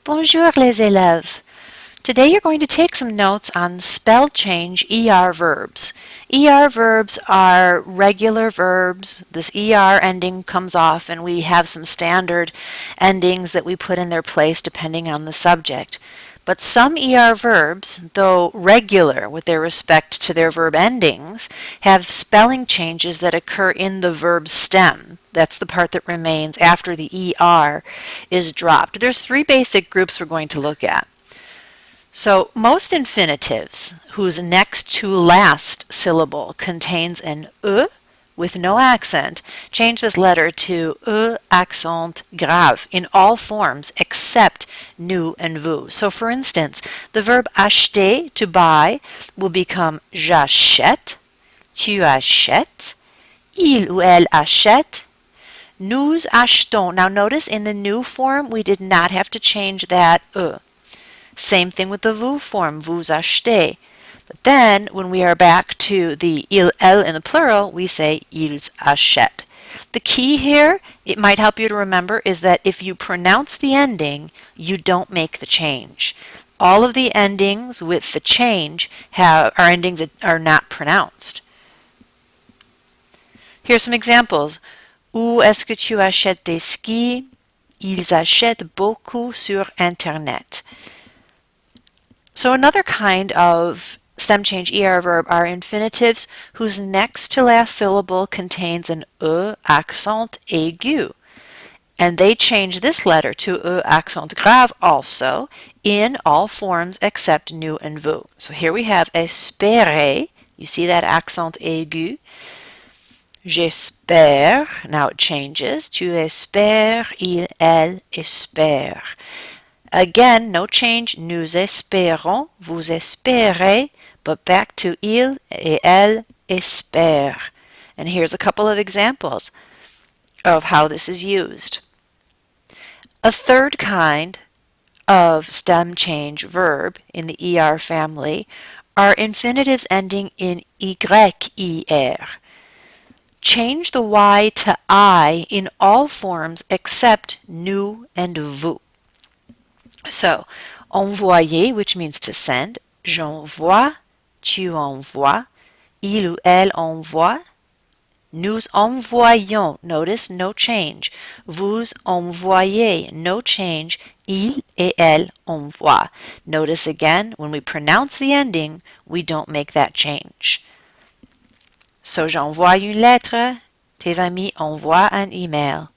Bonjour les élèves. Today you're going to take some notes on spell change ER verbs. ER verbs are regular verbs. This ER ending comes off and we have some standard endings that we put in their place depending on the subject. But some ER verbs, though regular with their respect to their verb endings, have spelling changes that occur in the verb stem. That's the part that remains after the ER is dropped. There's three basic groups we're going to look at. So most infinitives whose next to last syllable contains an E with no accent change this letter to E accent grave in all forms except nous and vous. So for instance, the verb acheter, to buy, will become j'achète, tu achètes, il ou elle achète, nous achetons. Now notice in the nous form we did not have to change that E. Same thing with the vous form, vous achetez. But then, when we are back to the il, elle in the plural, we say ils achètent. The key here, it might help you to remember, is that if you pronounce the ending, you don't make the change. All of the endings with the change are endings that are not pronounced. Here's some examples. Où est-ce que tu achètes des skis? Ils achètent beaucoup sur Internet. So another kind of stem change ER verb are infinitives whose next to last syllable contains an E accent aigu. And they change this letter to E accent grave also in all forms except nous and vous. So here we have espérer. You see that accent aigu. J'espère. Now it changes. Tu espères, il, elle espère. Again, no change. Nous espérons, vous espérez, but back to il et elle espèrent. And here's a couple of examples of how this is used. A third kind of stem change verb in the ER family are infinitives ending in YER. Change the Y to I in all forms except nous and vous. So, envoyer, which means to send, j'envoie, tu envoies, il ou elle envoie, nous envoyons, notice no change, vous envoyez, no change, il et elle envoient. Notice again, when we pronounce the ending, we don't make that change. So, j'envoie une lettre, tes amis envoient un email.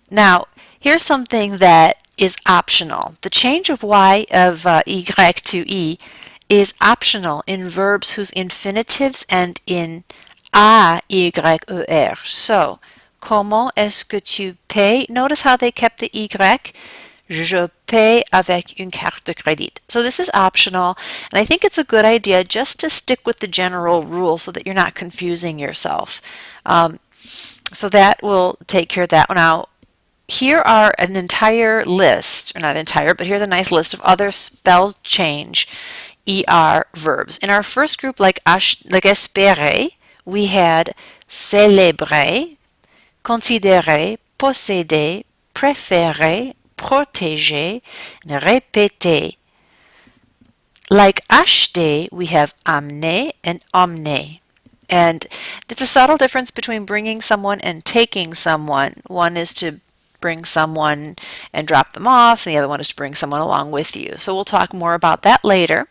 Now, here's something that is optional. The change of Y to E is optional in verbs whose infinitives end in A-Y-E-R. So, comment est-ce que tu payes? Notice how they kept the Y. Je paye avec une carte de crédit. So this is optional, and I think it's a good idea just to stick with the general rule so that you're not confusing yourself. So that will take care of that. Now, here are an entire list, or not entire, but here's a nice list of other spell change ER verbs. In our first group, like espérer, we had célébrer, considérer, posséder, préférer, protéger, and répéter. Like acheter, we have amener and emmener. And it's a subtle difference between bringing someone and taking someone. One is to bring someone and drop them off, and the other one is to bring someone along with you. So we'll talk more about that later.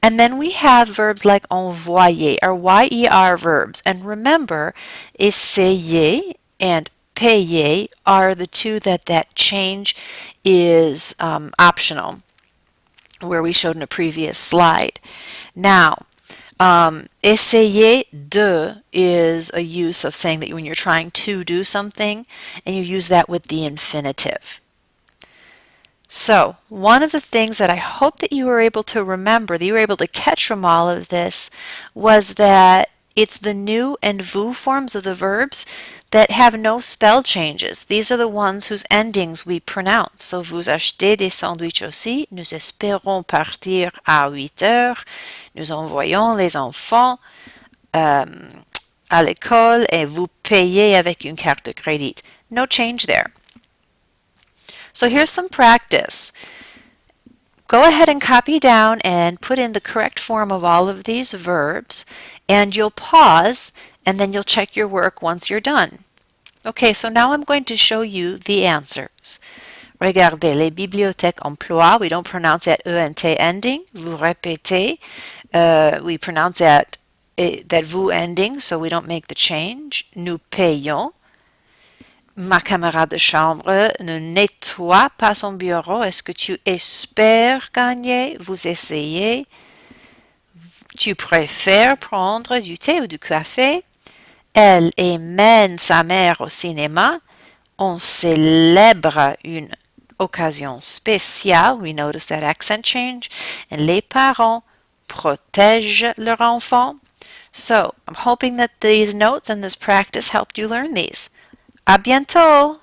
And then we have verbs like envoyer, or YER verbs. And remember, essayer and payer are the two that change is optional, where we showed in a previous slide. Now, essayer de is a use of saying that when you're trying to do something, and you use that with the infinitive. So, one of the things that I hope that you were able to remember, that you were able to catch from all of this, was that it's the nous and vous forms of the verbs that have no spell changes. These are the ones whose endings we pronounce. So, vous achetez des sandwichs aussi, nous espérons partir à 8 heures, nous envoyons les enfants à l'école et vous payez avec une carte de crédit. No change there. So here's some practice. Go ahead and copy down and put in the correct form of all of these verbs, and you'll pause and then you'll check your work once you're done. Okay, so now I'm going to show you the answers. Regardez, les bibliothèques emploient, we don't pronounce that ENT ending. Vous répétez, we pronounce that vous ending, so we don't make the change. Nous payons. Ma camarade de chambre ne nettoie pas son bureau. Est-ce que tu espères gagner? Vous essayez. Tu préfères prendre du thé ou du café? Elle emmène sa mère au cinéma. On célèbre une occasion spéciale. We notice that accent change. And les parents protègent leur enfant. So, I'm hoping that these notes and this practice helped you learn these. À bientôt!